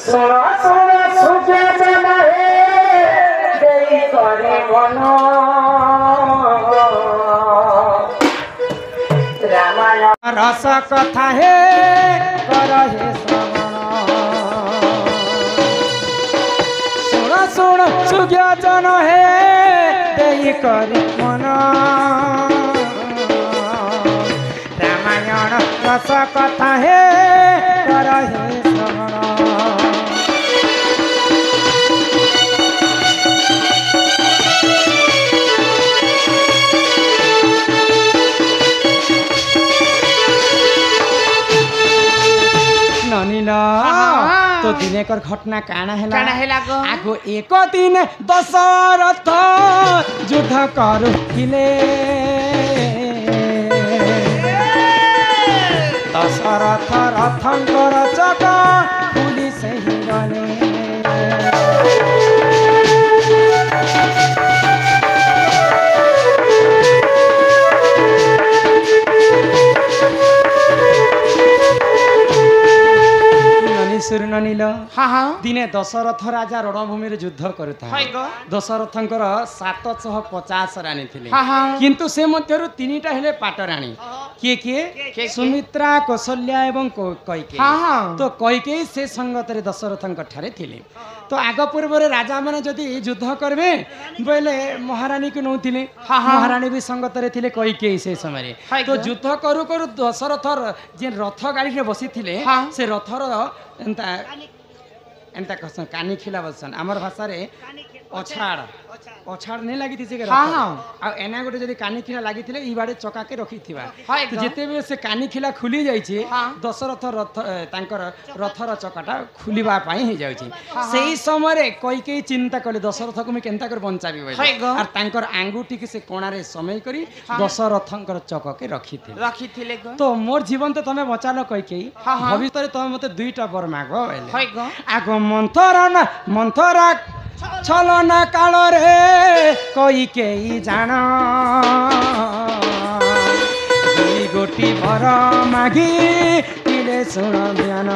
सुनो सुनो सुखे चले देई करे मन रामायण रस कथा हे कर हे श्रवण सुनो सुनो सुखे जन हे देई करे मन रामायण रस कथा हे कर हे श्रवण तो दिने कर घटना काना है आगो एक दिन दशरथ युद्ध करुले दशरथ रथंकर चका खुली सही गले दिने दशरथ राजा रणभूमि युद्ध करुता दशरथंकर 750 राणी थिले किंतु से मध्यरु तीनिटा हेले पाटराणी किए सुमित्रा कौशल्या एवं कैकेयी तो कैकेयी से संगतरे दशरथंक ठारे थिले तो आग पूर्व राजा माने जदि युद्ध करबे बोले महारानी को नौथिले महारानी भी संगतरे थिले कैकेयी से समय तो युद्ध करू करू दशरथ जे रथ गाड़ी रे बसी थिले से रथर एंता कहसन कानी खिला बसन हमर भाषा रे अछाड़ अछाड़ नहीं लगी थी आ एना गोटे जदी कानी खिला लगी थिले ई बाडे चका के रखी थिबा तो जेते बेले से कानी खिला खुली जाई छी दशरथ रथ तांकर रथर चकाटा खुलिबा पई हे जाई छी सेही समय रे कैकेयी चिंता कले दशरथ को मैं केनता कर बंचाबी बोले और तांकर आंगुठी के से कोणा रे समय करी दशरथंकर चक के रखी थिले तो मोर जीवन तो तमे बचालो कैकेयी भविष्य रे तमे मते दुईटा बर मागो बोले आगो मंथरा छलना काल रे कैकेयी जान दुई गोटी भर मागी तिले सुन ध्यान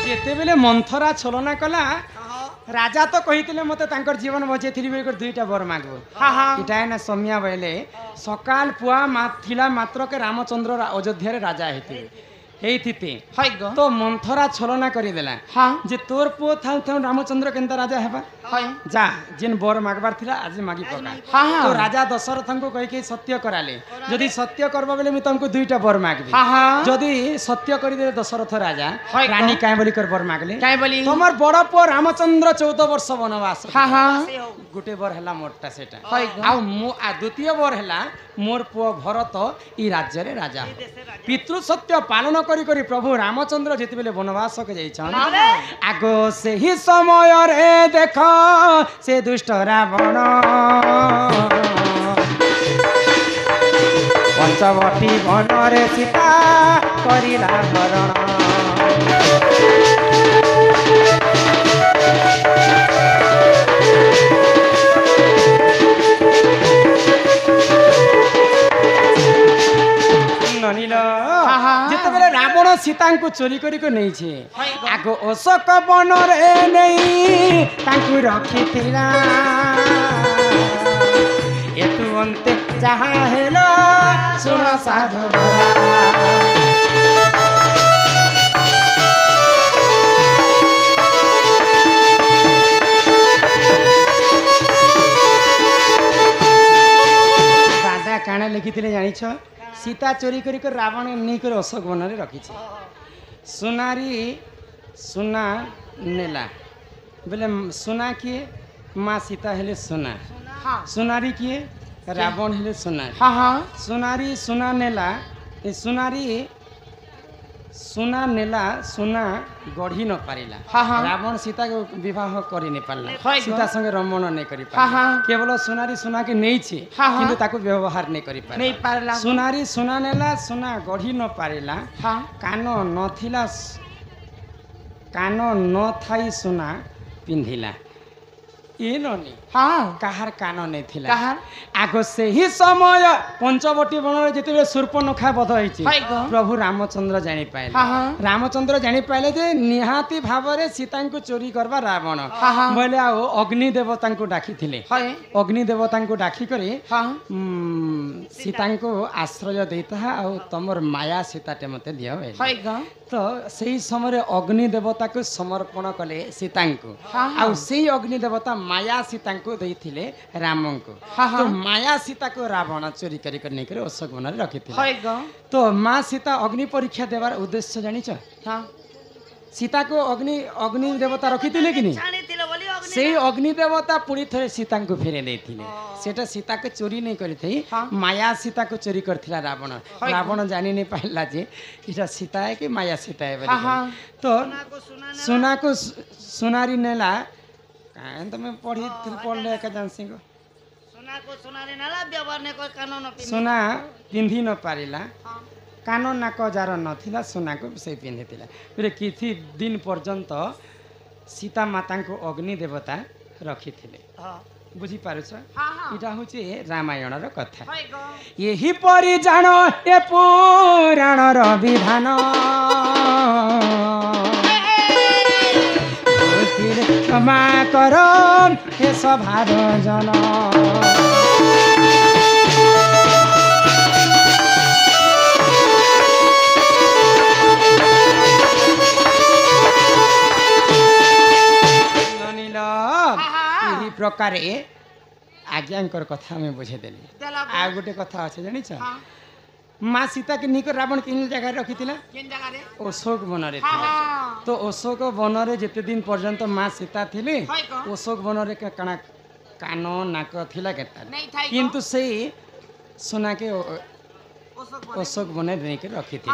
जेते बेले मंथरा छलना कला राजा तो कही मत जीवन बचे थी दुईटा बर मागो इटा ना समिया बोले सकाल पुआ थिला मात्र के रामचंद्र अयोध्या रे राजा तो मंथरा छलना करदेला जे तोर पुओ थाउ थाउ रामचंद्र केनता राजा हेबा जा जिन बर मागबार थिला आज मागी पका तो राजा दशरथ को कहि के सत्य कराले जदि सत्य करबा बेले मी तुमको दुईटा बर मागबी जदि सत्य करि दे दशरथ राजा रानी काहे बोली कर बर मागले काहे बोली तमर बड़ पुओ रामचंद्र 14 वर्ष वनवास गुटे बर हला मोटा सेटा आ द्वितीय बर हला मोर पुओ भरत ई राज्य रे राजा पितृ सत्य पालन करी करी प्रभु रामचंद्र जेते बेले वनवास के जाइछन आगो से ही समय रे देख से दुष्ट रावण पंचवटी वन रे सीता करिला हरण जिते रावण सीता को चोरी करी को नहीं छे आगो अशोक वन रे नहीं तांकु रखी थिला एतु अंते जहा हेलो सुन साधु दादा काना लिखी थिले जानि छ सीता चोरी करी कर रावण नहीं कर अशोक वन रे रखी सुनारी सुना नेला बोले सुना किए माँ सीता हेले सुना सुनारी किए रावण हेले सुना सुनारी सुना नेला सुनारी सुना नेला सुना गढ़ी न पारिला रावण सीता के विवाह करी नहीं पारला सीता संगे रमण नहीं करी पारला केवल सुनारी सुना के नहीं छे किंतु ताको व्यवहार नहीं करी पारला सुनारी सुना नेला सुना गढ़ी न पारिला कान नथिला कान न थाई सुना पिंधिला ये ननी कहार कान नहीं थिला आग से ही समय पंचवटी वन जिते सूर्पनखा बध होइछि प्रभु रामचंद्र जानी पाइले रामचंद्र जानी पाइले जे निहाती भावरे सीता को चोरी करबा रावण बोले आ अग्नि देवता को डाकी थिले अग्नि देवता को डाकी करी सीता को आश्रय देता आ तमर माया सीताटे मते दियो तो सही समय अग्नि देवता को समर्पण कले सीता को आ सही अग्नि देवता माया सीता को देथिले राम को तो माया सीता को रावण चोरी करी कर नहीं अशोक वन रखी तो माँ सीता अग्नि परीक्षा देवार उद्देश्य जानी सीता को अग्नि देवता रखी थे कि नहीं से अग्नि देवता पुणी थे सीता को फेरे देथिले सेटा सीता के चोरी नहीं करी थी माया सीता को चोरी करथिला रावण रावण जानी नहीं पाइला जे इटा सीता है कि माया सीता है तो सोना को सोनारी नेला काहे तो मैं पढ़ ले का जान सिंह सोना को सोनारी नेला व्यवहार ने कोई कानून न सोना पिंधी न पारिला कान नाक जार नथिला सोना को से पिंधि थिला फिर किछि दिन पर्यंत सीता माता को अग्नि देवता रखी थिले बुझी पारुछ इटा होचे रामायण रो कथा यही परि जान ए पुराण रो विधान क्षमा करो हे सभार जन यही प्रकार आज्ञाकर कथा में बुझेदेली आ गोटे कथा अच्छे जानिछ माँ सीता के निकट रावण किन जगह रखी अशोक वन रे तो अशोक वन रे जेते दिन पर्यंत माँ सीता थिले अशोक वन रे काना कान नाक थिला केता किंतु से सोना के अशोक वन नहीं रखी थी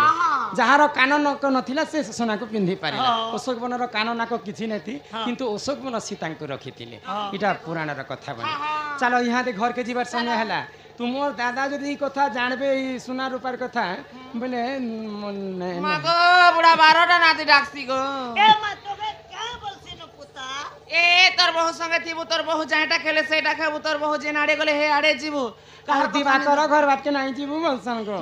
जार कान नाक नथिला से सोना को पिंधि पारिला अशोक वन कान नाक किछि नहीं थी किंतु अशोक वन सीता को रखी थिले इटा पुराण र कथा बने चलो यहाँ दे घर के जीवार समय हला तुम दादा जदि ई कथा जानबे ई सोना रूपार कथा बोले मागो बुढ़ा 12टा नाती डाकसी गो ए मातो के का बोलसी न पुता ए तोर बहु संगे थीबु तोर बहु जायटा खेले सेटा खाबु तोर बहु जेनाडे गले हे आडे जीबु कहर दिवा कर घर बात के नहीं जीबु मनसन को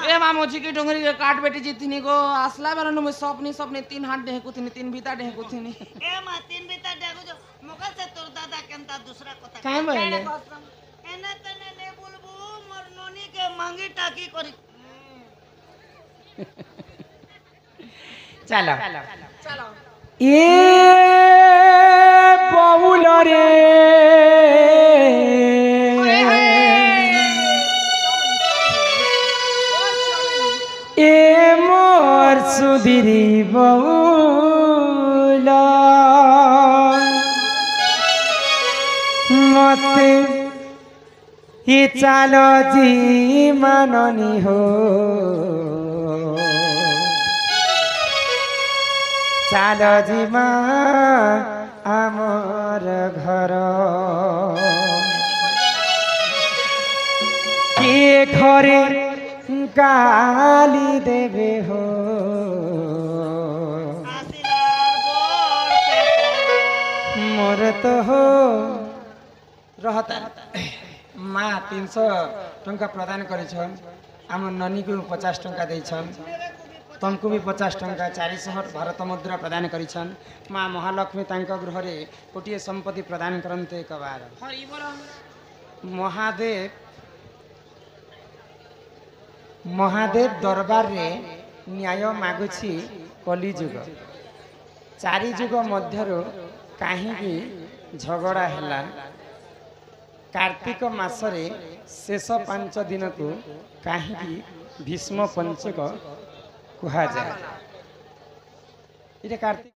ए मामो जी की डोंगरी के काट बेटी जीतनी गो आसला बेरन में सपने 3 हाथ देह कुथनी 3 भीता देह कुथनी ए मा 3 भीता देह जो मोका से तोर दादा केनता दूसरा कथा काहे बोले एने तने ने बोलबू मोर नोनी के मांगी टाकी करी चलो चलो ए बाउल रे ए मोर सुधीरी बाउल मते ये चालो जी माननी हो चालो जी आमर घर के घरे गाली देवे हो मोर तो हो रहता माँ 300 टंका प्रदान कर आम ननी को 50 टंका दे तुमको भी 50 टंका 400 भारत मुद्रा प्रदान कर माँ महालक्ष्मी गृह में गोटे संपत्ति प्रदान करते एक बार महादेव दरबार रे न्याय मागुछि कलिजुग 4 जुग मध्यरु कहीं झगड़ा है कार्तिक मासरे शेष 5 दिन को कहीं भीष्म पंचक कहा जाए। कार्तिक